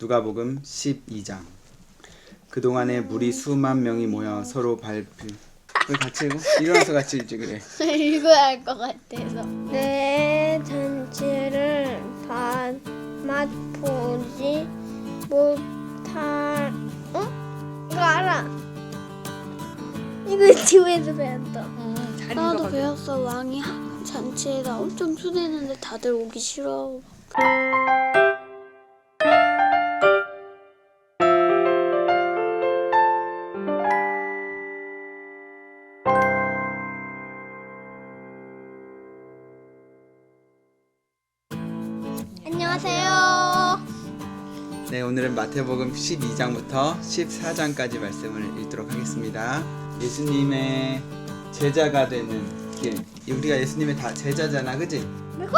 누가복음 12장. 그동안에 무리 수만 명이 모여 서로 왜 같이 읽어? 일어나서 같이 읽지 그래. 읽어야 할 것 같아서. 내 잔치를 맛보지 못할 이거 알아. 이거 집에서 배웠다. 나도 배웠어. 왕이 잔치에다 엄청 초대했는데 다들 오기 싫어. 안녕하세요. 네, 오늘은 마태복음 12장부터 14장까지 말씀을 읽도록 하겠습니다. 예수님의 제자가 되는 길. 우리가 예수님의 다 제자잖아, 그치? 이거?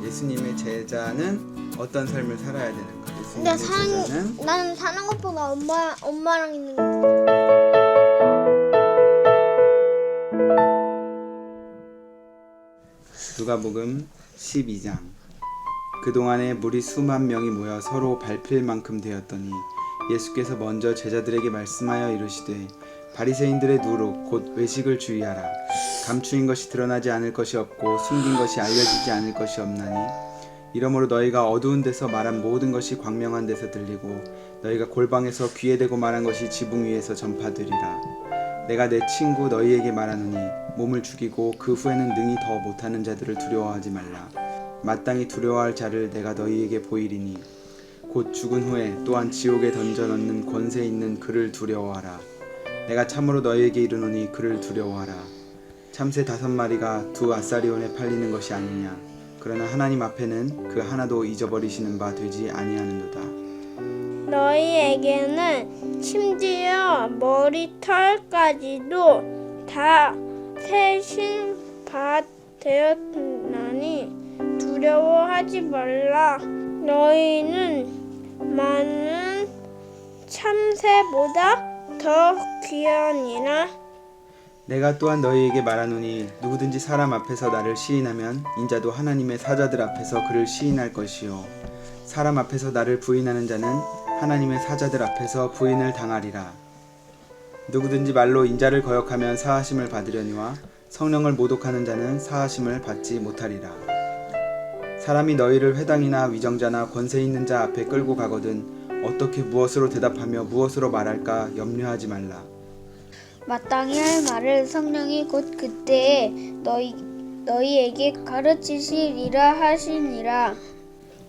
예수님의 제자는 어떤 삶을 살아야 되는가? 근데 예수님의 제자는 나는 사는 것보다 엄마랑 있는 거. 누가복음 12장. 그동안에 무리 수만 명이 모여 서로 밟힐 만큼 되었더니 예수께서 먼저 제자들에게 말씀하여 이르시되 바리새인들의 누룩 곧 외식을 주의하라. 감추인 것이 드러나지 않을 것이 없고 숨긴 것이 알려지지 않을 것이 없나니 이러므로 너희가 어두운 데서 말한 모든 것이 광명한 데서 들리고 너희가 골방에서 귀에 대고 말한 것이 지붕 위에서 전파되리라. 내가 내 친구 너희에게 말하노니 몸을 죽이고 그 후에는 능히 더 못하는 자들을 두려워하지 말라. 마땅히 두려워할 자를 내가 너희에게 보이리니 곧 죽은 후에 또한 지옥에 던져 넣는 권세 있는 그를 두려워하라. 내가 참으로 너희에게 이르노니 그를 두려워하라. 참새 5마리가 2 아사리온에 팔리는 것이 아니냐. 그러나 하나님 앞에는 그 하나도 잊어버리시는 바 되지 아니하는도다. 너희에게는 심지어 머리털까지도 다 세신 바 되었나니 두려워하지 말라. 너희는 많은 참새보다 더 귀하니라. 내가 또한 너희에게 말하노니 누구든지 사람 앞에서 나를 시인하면 인자도 하나님의 사자들 앞에서 그를 시인할 것이요 사람 앞에서 나를 부인하는 자는 하나님의 사자들 앞에서 부인을 당하리라. 누구든지 말로 인자를 거역하면 사하심을 받으려니와 성령을 모독하는 자는 사하심을 받지 못하리라. 사람이 너희를 회당이나 위정자나 권세 있는 자 앞에 끌고 가거든 어떻게 무엇으로 대답하며 무엇으로 말할까 염려하지 말라. 마땅히 할 말을 성령이 곧 그때에 너희에게 가르치시리라 하시니라.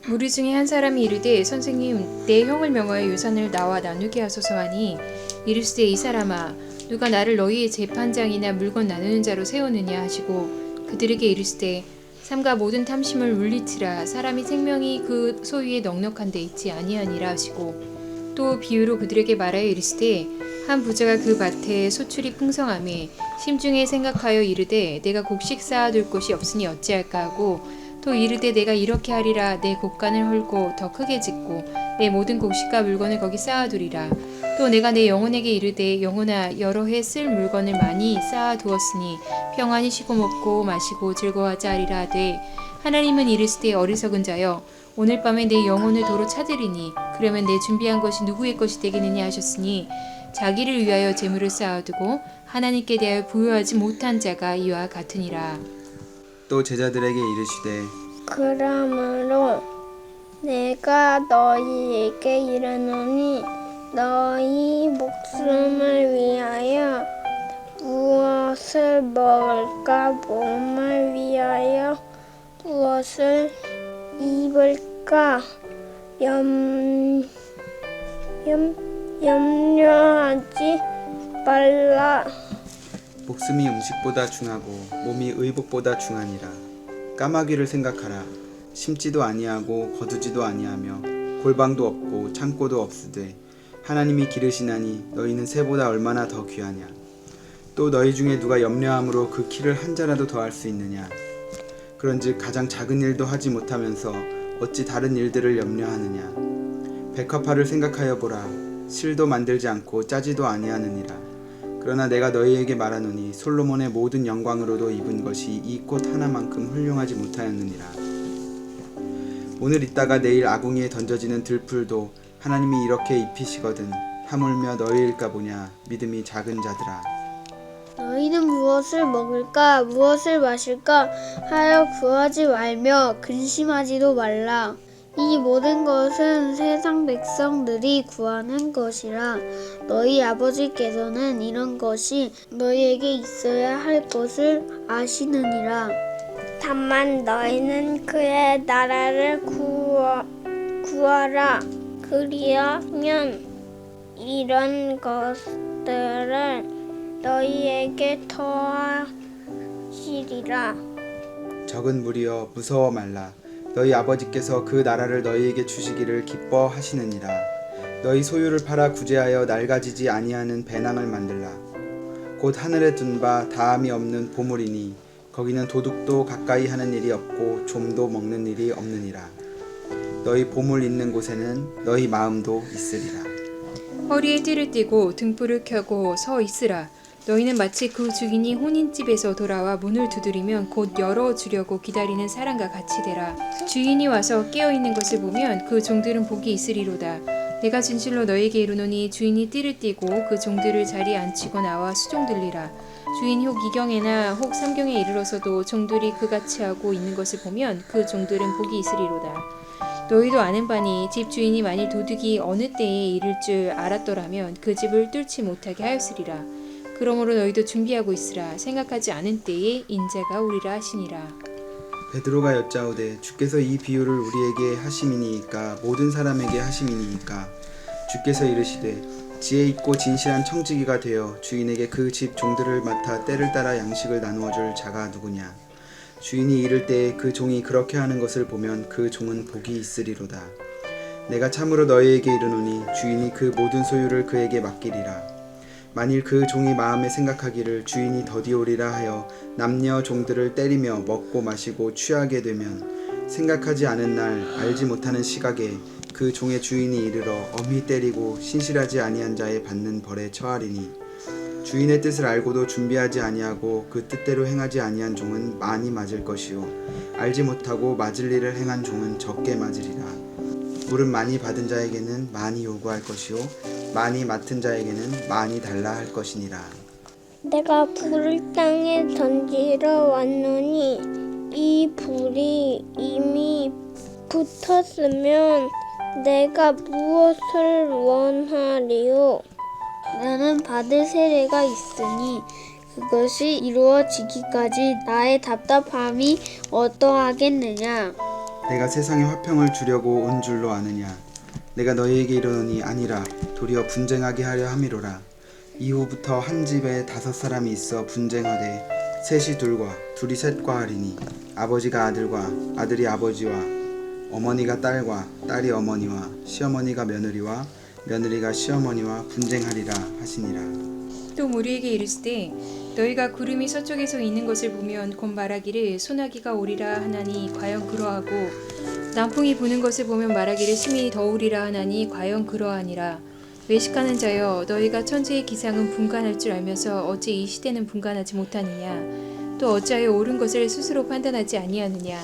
무리 중에 한 사람이 이르되 선생님 내 형을 명하여 유산을 나와 나누게 하소서 하니 이르시되 이 사람아 누가 나를 너희의 재판장이나 물건 나누는 자로 세우느냐 하시고 그들에게 이르시되 삼가 모든 탐심을 물리치라. 사람이 생명이 그 소유에 넉넉한 데 있지 아니하니라 하시고 또 비유로 그들에게 말하여 이르시되 한 부자가 그 밭에 소출이 풍성하매 심중에 생각하여 이르되 내가 곡식 쌓아둘 곳이 없으니 어찌할까 하고 또 이르되 내가 이렇게 하리라. 내 곡간을 헐고 더 크게 짓고 내 모든 곡식과 물건을 거기 쌓아두리라. 또 내가 내 영혼에게 이르되 영혼아 여러 해 쓸 물건을 많이 쌓아두었으니 평안히 쉬고 먹고 마시고 즐거워하자 하리라 하되 하나님은 이르시되 어리석은 자여 오늘 밤에 내 영혼을 도로 찾으리니 그러면 내 준비한 것이 누구의 것이 되겠느냐 하셨으니 자기를 위하여 재물을 쌓아두고 하나님께 대하여 부여하지 못한 자가 이와 같으니라. 또 제자들에게 이르시되 그러므로 내가 너희에게 이르노니 너희 목숨을 위하여 무엇을 먹을까 몸을 위하여 무엇을 입을까 염려하지 말라. 목숨이 음식보다 중하고 몸이 의복보다 중하니라. 까마귀를 생각하라. 심지도 아니하고 거두지도 아니하며 골방도 없고 창고도 없으되 하나님이 기르시나니 너희는 새보다 얼마나 더 귀하냐. 또 너희 중에 누가 염려함으로 그 키를 한 자라도 더할 수 있느냐. 그런즉 가장 작은 일도 하지 못하면서 어찌 다른 일들을 염려하느냐. 백합화를 생각하여 보라. 실도 만들지 않고 짜지도 아니하느니라. 그러나 내가 너희에게 말하노니 솔로몬의 모든 영광으로도 입은 것이 이 꽃 하나만큼 훌륭하지 못하였느니라. 오늘 있다가 내일 아궁이에 던져지는 들풀도 하나님이 이렇게 입히시거든. 하물며 너희일까 보냐 믿음이 작은 자들아. 너희는 무엇을 먹을까 무엇을 마실까 하여 구하지 말며 근심하지도 말라. 이 모든 것은 세상 백성들이 구하는 것이라. 너희 아버지께서는 이런 것이 너희에게 있어야 할 것을 아시느니라. 다만 너희는 그의 나라를 구하라. 그리하면 이런 것들을 너희에게 더하시리라. 적은 무리여 무서워 말라. 너희 아버지께서 그 나라를 너희에게 주시기를 기뻐하시느니라. 너희 소유를 팔아 구제하여 낡아지지 아니하는 배낭을 만들라. 곧 하늘에 둔 바 다함이 없는 보물이니 거기는 도둑도 가까이 하는 일이 없고 좀도 먹는 일이 없느니라. 너희 보물 있는 곳에는 너희 마음도 있으리라. 허리에 띠를 띠고 등불을 켜고 서 있으라. 너희는 마치 그 주인이 혼인집에서 돌아와 문을 두드리면 곧 열어주려고 기다리는 사람과 같이 되라. 주인이 와서 깨어있는 것을 보면 그 종들은 복이 있으리로다. 내가 진실로 너희에게 이르노니 주인이 띠를 띠고 그 종들을 자리에 앉히고 나와 수종들리라. 주인이 혹 2경에나 혹 3경에 이르러서도 종들이 그같이 하고 있는 것을 보면 그 종들은 복이 있으리로다. 너희도 아는 바니 집 주인이 만일 도둑이 어느 때에 이를 줄 알았더라면 그 집을 뚫지 못하게 하였으리라. 그러므로 너희도 준비하고 있으라. 생각하지 않은 때에 인자가 오리라 하시니라. 베드로가 여짜오되 주께서 이 비유를 우리에게 하심이니이까 모든 사람에게 하심이니이까. 주께서 이르시되 지혜 있고 진실한 청지기가 되어 주인에게 그 집 종들을 맡아 때를 따라 양식을 나누어 줄 자가 누구냐. 주인이 이를 때에 그 종이 그렇게 하는 것을 보면 그 종은 복이 있으리로다. 내가 참으로 너희에게 이르노니 주인이 그 모든 소유를 그에게 맡기리라. 만일 그 종이 마음에 생각하기를 주인이 더디오리라 하여 남녀 종들을 때리며 먹고 마시고 취하게 되면 생각하지 않은 날 알지 못하는 시각에 그 종의 주인이 이르러 엄히 때리고 신실하지 아니한 자의 받는 벌에 처하리니 주인의 뜻을 알고도 준비하지 아니하고 그 뜻대로 행하지 아니한 종은 많이 맞을 것이요 알지 못하고 맞을 일을 행한 종은 적게 맞으리라. 물은 많이 받은 자에게는 많이 요구할 것이요 많이 맡은 자에게는 많이 달라 할 것이니라. 내가 불을 땅에 던지러 왔노니 이 불이 이미 붙었으면 내가 무엇을 원하리요? 나는 받을 세례가 있으니 그것이 이루어지기까지 나의 답답함이 어떠하겠느냐. 내가 세상에 화평을 주려고 온 줄로 아느냐. 내가 너희에게 이르노니 아니라 도리어 분쟁하게 하려 함이로라. 이후부터 한 집에 5사람이 있어 분쟁하되 셋이 둘과 둘이 셋과 하리니 아버지가 아들과 아들이 아버지와 어머니가 딸과 딸이 어머니와 시어머니가 며느리와 며느리가 시어머니와 분쟁하리라 하시니라. 또 무리에게 이르시되 너희가 구름이 서쪽에서 있는 것을 보면 곧 말하기를 소나기가 오리라 하나니 과연 그러하고 남풍이 부는 것을 보면 말하기를 심히 더우리라 하나니 과연 그러하니라. 외식하는 자여 너희가 천지의 기상은 분간할 줄 알면서 어찌 이 시대는 분간하지 못하느냐. 또 어찌하여 옳은 것을 스스로 판단하지 아니하느냐.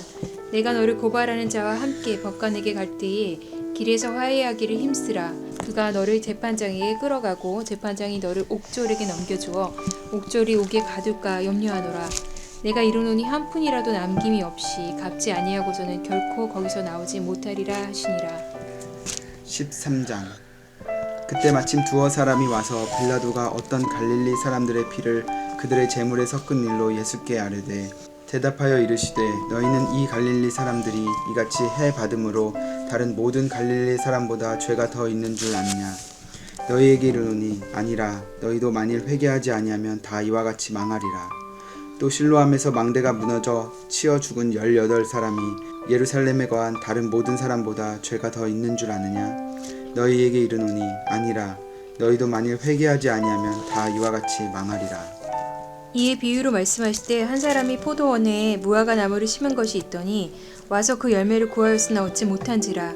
내가 너를 고발하는 자와 함께 법관에게 갈 때에 길에서 화해하기를 힘쓰라. 그가 너를 재판장에게 끌어가고 재판장이 너를 옥졸에게 넘겨주어 옥졸이 옥에 가둘까 염려하노라. 내가 이르노니 한 푼이라도 남김이 없이 갚지 아니하고서는 결코 거기서 나오지 못하리라 하시니라. 13장. 그때 마침 두어 사람이 와서 빌라도가 어떤 갈릴리 사람들의 피를 그들의 제물에 섞은 일로 예수께 아뢰되 대답하여 이르시되 너희는 이 갈릴리 사람들이 이같이 해 받음으로 다른 모든 갈릴리 사람보다 죄가 더 있는 줄 아느냐. 너희에게 이르노니 아니라 너희도 만일 회개하지 아니하면 다 이와 같이 망하리라. 또 실로암에서 망대가 무너져 치어 죽은 18사람이 예루살렘에 거한 다른 모든 사람보다 죄가 더 있는 줄 아느냐. 너희에게 이르노니 아니라 너희도 만일 회개하지 아니하면 다 이와 같이 망하리라. 이에 비유로 말씀하시되 한 사람이 포도원에 무화과 나무를 심은 것이 있더니 와서 그 열매를 구하였으나 얻지 못한지라.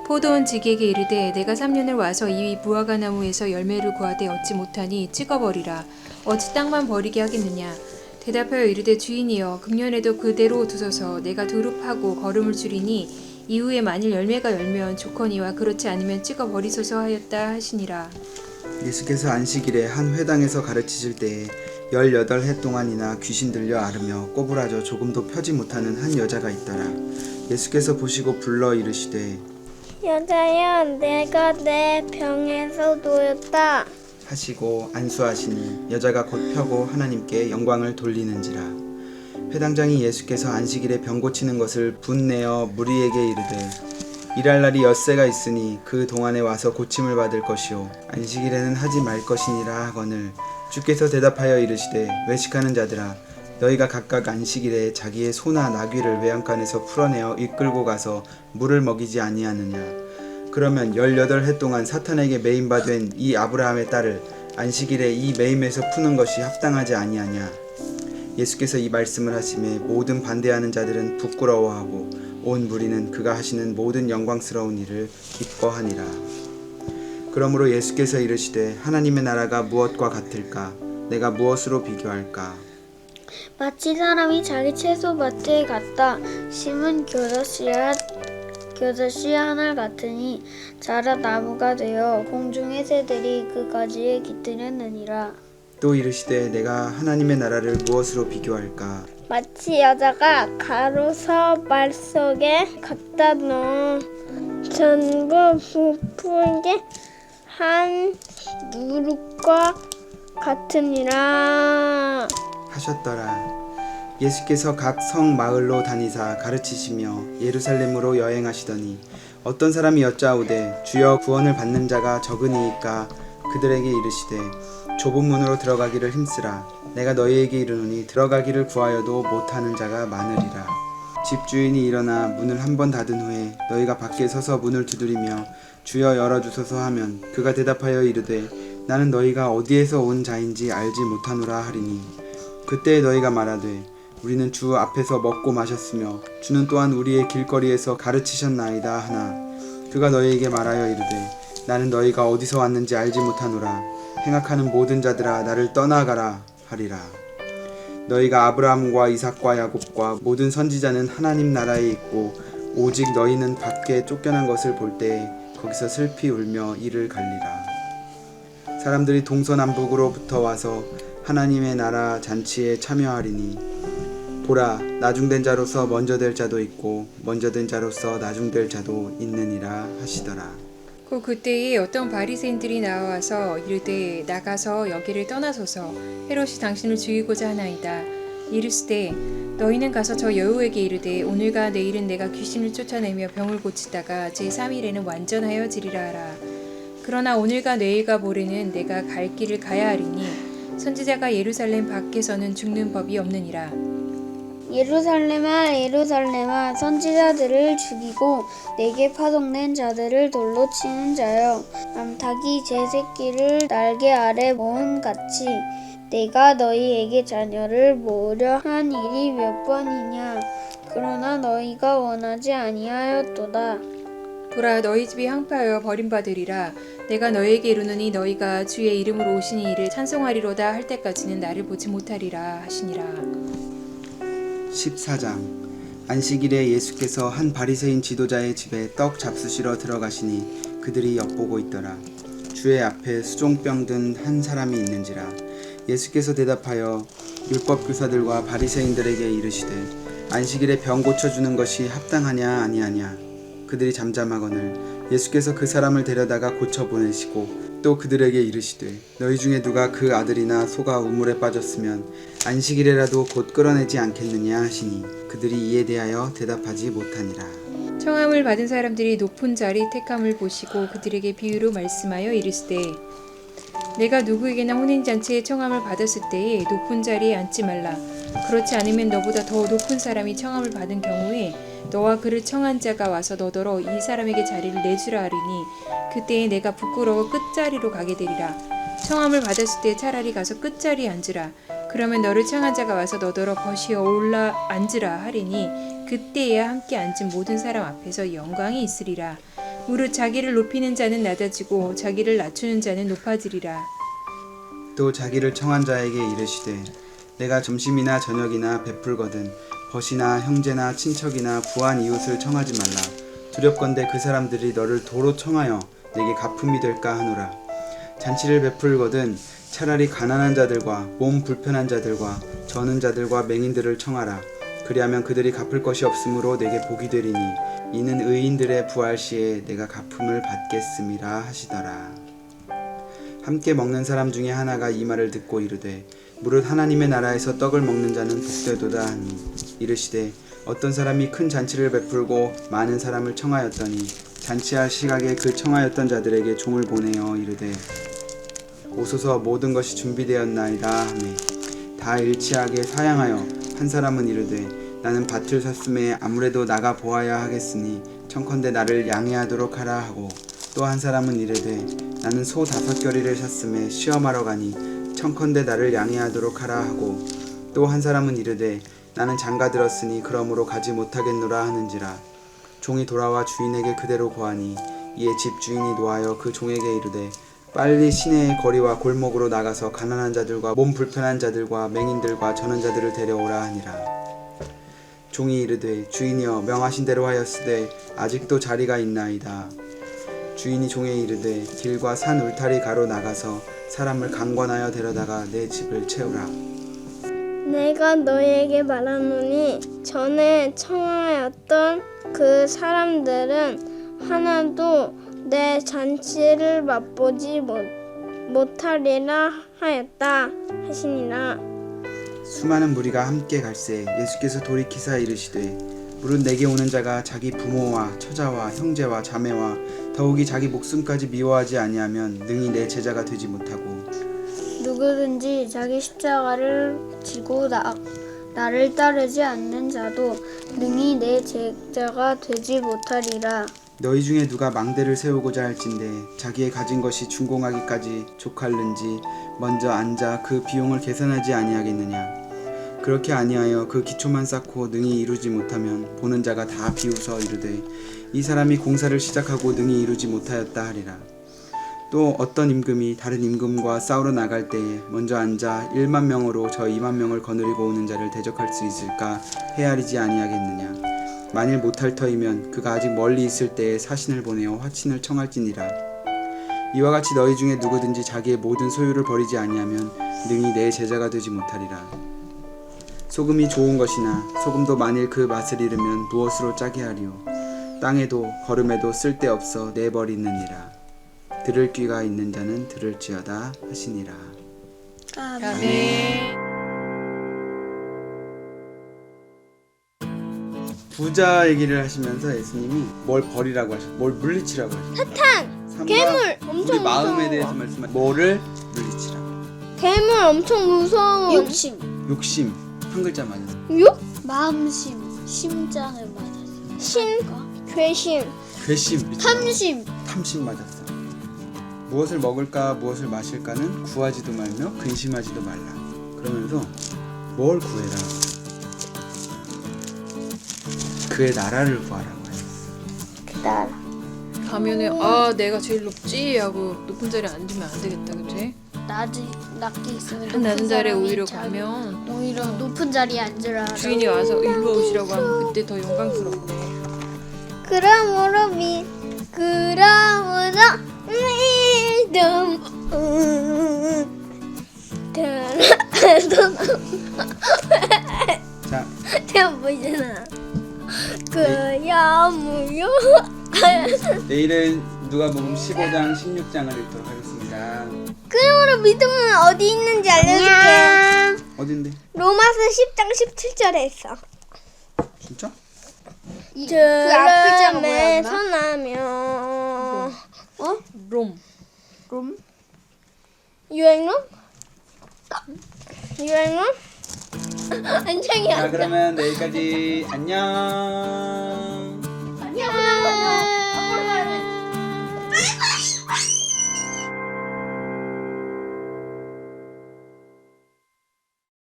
포도원 지기에게 이르되 내가 3년을 와서 이 무화과 나무에서 열매를 구하되 얻지 못하니 찍어버리라. 어찌 땅만 버리게 하겠느냐. 대답하여 이르되 주인이여 금년에도 그대로 두소서. 내가 두릅하고 거름을 줄이니 이후에 만일 열매가 열면 좋거니와 그렇지 않으면 찍어 버리소서 하였다 하시니라. 예수께서 안식일에 한 회당에서 가르치실 때에 18해 동안이나 귀신 들려 앓으며 꼬부라져 조금도 펴지 못하는 한 여자가 있더라. 예수께서 보시고 불러 이르시되 여자야, 내가 내 병에서 놓였다. 하시고 안수하시니 여자가 곧 펴고 하나님께 영광을 돌리는지라. 회당장이 예수께서 안식일에 병 고치는 것을 분내어 무리에게 이르되 일할 날이 엿새가 있으니 그 동안에 와서 고침을 받을 것이요 안식일에는 하지 말 것이니라 하거늘 주께서 대답하여 이르시되 외식하는 자들아 너희가 각각 안식일에 자기의 소나 나귀를 외양간에서 풀어내어 이끌고 가서 물을 먹이지 아니하느냐. 그러면 18해 동안 사탄에게 매임바 된 이 아브라함의 딸을 안식일에 이 매임에서 푸는 것이 합당하지 아니하냐. 예수께서 이 말씀을 하심에 모든 반대하는 자들은 부끄러워하고 온 무리는 그가 하시는 모든 영광스러운 일을 기뻐하니라. 그러므로 예수께서 이르시되 하나님의 나라가 무엇과 같을까? 내가 무엇으로 비교할까? 마치 사람이 자기 채소밭에 갔다 심은 겨자씨 하나 같으니 자라 나무가 되어 공중의 새들이 그 가지에 깃들였느니라. 또 이르시되 내가 하나님의 나라를 무엇으로 비교할까? 마치 여자가 가로서 말 속에 갖다 넣어 전부 부풀게 한 누룩과 같으니라 하셨더라. 예수께서 각 성 마을로 다니사 가르치시며 예루살렘으로 여행하시더니 어떤 사람이 여짜오되 주여 구원을 받는 자가 적으니이까 그들에게 이르시되 좁은 문으로 들어가기를 힘쓰라. 내가 너희에게 이르노니 들어가기를 구하여도 못하는 자가 많으리라. 집주인이 일어나 문을 한 번 닫은 후에 너희가 밖에 서서 문을 두드리며 주여 열어주소서 하면 그가 대답하여 이르되 나는 너희가 어디에서 온 자인지 알지 못하노라 하리니 그때 너희가 말하되 우리는 주 앞에서 먹고 마셨으며 주는 또한 우리의 길거리에서 가르치셨나이다 하나 그가 너희에게 말하여 이르되 나는 너희가 어디서 왔는지 알지 못하노라. 행악하는 모든 자들아 나를 떠나가라 하리라. 너희가 아브라함과 이삭과 야곱과 모든 선지자는 하나님 나라에 있고 오직 너희는 밖에 쫓겨난 것을 볼 때에 거기서 슬피 울며 이를 갈리라. 사람들이 동서남북으로부터 와서 하나님의 나라 잔치에 참여하리니 보라 나중된 자로서 먼저 될 자도 있고 먼저 된 자로서 나중될 자도 있느니라 하시더라. 그때에 어떤 바리새인들이 나와서 이르되 나가서 여기를 떠나소서 헤롯이 당신을 죽이고자 하나이다. 이르시되 너희는 가서 저 여우에게 이르되 오늘과 내일은 내가 귀신을 쫓아내며 병을 고치다가 제3일에는 완전하여지리라 하라. 그러나 오늘과 내일과 모레는 내가 갈 길을 가야 하리니 선지자가 예루살렘 밖에서는 죽는 법이 없느니라. 예루살렘아 예루살렘아 선지자들을 죽이고 내게 파송된 자들을 돌로 치는 자여 암탉이 제 새끼를 날개 아래 모음 같이 내가 너희에게 자녀를 모으려 한 일이 몇 번이냐. 그러나 너희가 원하지 아니하였도다. 보라 너희 집이 항파하여 버림받으리라. 내가 너희에게 이르노니 너희가 주의 이름으로 오신 이를 찬송하리로다 할 때까지는 나를 보지 못하리라 하시니라. 14장 안식일에 예수께서 한 바리새인 지도자의 집에 떡 잡수시러 들어가시니 그들이 엿보고 있더라. 주의 앞에 수종병 든 한 사람이 있는지라. 예수께서 대답하여 율법 교사들과 바리새인들에게 이르시되 안식일에 병 고쳐주는 것이 합당하냐 아니하냐. 그들이 잠잠하거늘 예수께서 그 사람을 데려다가 고쳐 보내시고 또 그들에게 이르시되 너희 중에 누가 그 아들이나 소가 우물에 빠졌으면 안식일에라도 곧 끌어내지 않겠느냐 하시니 그들이 이에 대하여 대답하지 못하니라. 청함을 받은 사람들이 높은 자리 택함을 보시고 그들에게 비유로 말씀하여 이르시되 내가 누구에게나 혼인잔치에 청함을 받았을 때에 높은 자리에 앉지 말라. 그렇지 않으면 너보다 더 높은 사람이 청함을 받은 경우에 너와 그를 청한 자가 와서 너더러 이 사람에게 자리를 내주라 하리니 그때에 내가 부끄러워 끝자리로 가게 되리라. 청함을 받았을 때 차라리 가서 끝자리에 앉으라. 그러면 너를 청한 자가 와서 너더러 거시어 올라 앉으라 하리니 그때에야 함께 앉은 모든 사람 앞에서 영광이 있으리라. 무릇 자기를 높이는 자는 낮아지고 자기를 낮추는 자는 높아지리라. 또 자기를 청한 자에게 이르시되 내가 점심이나 저녁이나 베풀거든 벗이나 형제나 친척이나 부한 이웃을 청하지 말라. 두렵건대 그 사람들이 너를 도로 청하여 내게 가품이 될까 하노라. 잔치를 베풀거든 차라리 가난한 자들과 몸 불편한 자들과 저는 자들과 맹인들을 청하라. 그리하면 그들이 갚을 것이 없으므로 내게 복이 되리니 이는 의인들의 부활 시에 내가 가품을 받겠음이라 하시더라. 함께 먹는 사람 중에 하나가 이 말을 듣고 이르되 무릇 하나님의 나라에서 떡을 먹는 자는 복되도다 하니 이르시되 어떤 사람이 큰 잔치를 베풀고 많은 사람을 청하였더니 잔치할 시각에 그 청하였던 자들에게 종을 보내어 이르되 오소서 모든 것이 준비되었나이다 하매 다 일치하게 사양하여 한 사람은 이르되 나는 밭을 샀음에 아무래도 나가 보아야 하겠으니 청컨대 나를 양해하도록 하라 하고 또 한 사람은 이르되 나는 소 5겨리를 샀음에 시험하러 가니 청컨대 나를 양해하도록 하라 하고 또 한 사람은 이르되 나는 장가 들었으니 그러므로 가지 못하겠노라 하는지라. 종이 돌아와 주인에게 그대로 고하니 이에 집 주인이 노하여 그 종에게 이르되 빨리 시내의 거리와 골목으로 나가서 가난한 자들과 몸 불편한 자들과 맹인들과 저는 자들을 데려오라 하니라. 종이 이르되 주인이여 명하신 대로 하였으되 아직도 자리가 있나이다. 주인이 종에 이르되 길과 산 울타리 가로 나가서 사람을 강권하여 데려다가 내 집을 채우라. 내가 너에게 말하노니 전에 청하였던 그 사람들은 하나도 내 잔치를 맛보지 못하리라 하였다 하시니라. 수많은 무리가 함께 갈새 예수께서 돌이키사 이르시되 무릇 내게 오는 자가 자기 부모와 처자와 형제와 자매와 더욱이 자기 목숨까지 미워하지 아니하면 능히 내 제자가 되지 못하고 누구든지 자기 십자가를 지고 나를 따르지 않는 자도 능히 내 제자가 되지 못하리라. 너희 중에 누가 망대를 세우고자 할진대 자기의 가진 것이 준공하기까지 족할는지 먼저 앉아 그 비용을 계산하지 아니하겠느냐. 그렇게 아니하여 그 기초만 쌓고 능히 이루지 못하면 보는 자가 다 비웃어 이르되 이 사람이 공사를 시작하고 능히 이루지 못하였다 하리라. 또 어떤 임금이 다른 임금과 싸우러 나갈 때에 먼저 앉아 1만 명으로 저 2만 명을 거느리고 오는 자를 대적할 수 있을까 헤아리지 아니하겠느냐. 만일 못할 터이면 그가 아직 멀리 있을 때에 사신을 보내어 화친을 청할지니라. 이와 같이 너희 중에 누구든지 자기의 모든 소유를 버리지 아니하면 능히 내 제자가 되지 못하리라. 소금이 좋은 것이나 소금도 만일 그 맛을 잃으면 무엇으로 짜게 하리요. 땅에도 거름에도 쓸데없어 내버리느니라. 들을 귀가 있는 자는 들을지어다 하시니라. 아멘. 부자 얘기를 하시면서 예수님이 뭘 버리라고 하셨어요? 뭘 물리치라고 하셨어요? 사탄, 괴물 엄청 우리 마음에 무서워. 대해서 말씀하셨어요. 뭐를 물리치라? 괴물 엄청 무서워. 욕심 한 글자 맞았어요. 육? 마음심, 심장을 맞았어. 신, 괴심, 괘심, 탐심 맞았어. 무엇을 먹을까 무엇을 마실까는 구하지도 말며 근심하지도 말라. 그러면서 뭘 구해라? 그의 나라를 구하라고 했어. 나라. 가면은 내가 제일 높지 하고 높은 자리에 앉으면 안 되겠다, 그치? 낮게 있으면 한 낮은 자리에 사람이 오히려 잘- 가면 오히려 높은 자리에 앉으라. 주인이 와서 일로 오시라고 하면 그때 더 영광스럽네. 그러므로 자, 내가 보이잖아. 그야무요. 내일은 누가복음 15장 16장을 읽도록 하겠습니다. 그러므로 믿음은 어디 있는지 알려줄게. 어딘데? 로마서 10장 17절에 있어. 진짜? 그 앞 글자가 뭐였나? 선하며 롬. 유행론? 유행론? 안녕이야. 자, 그러면 내일까지 안녕.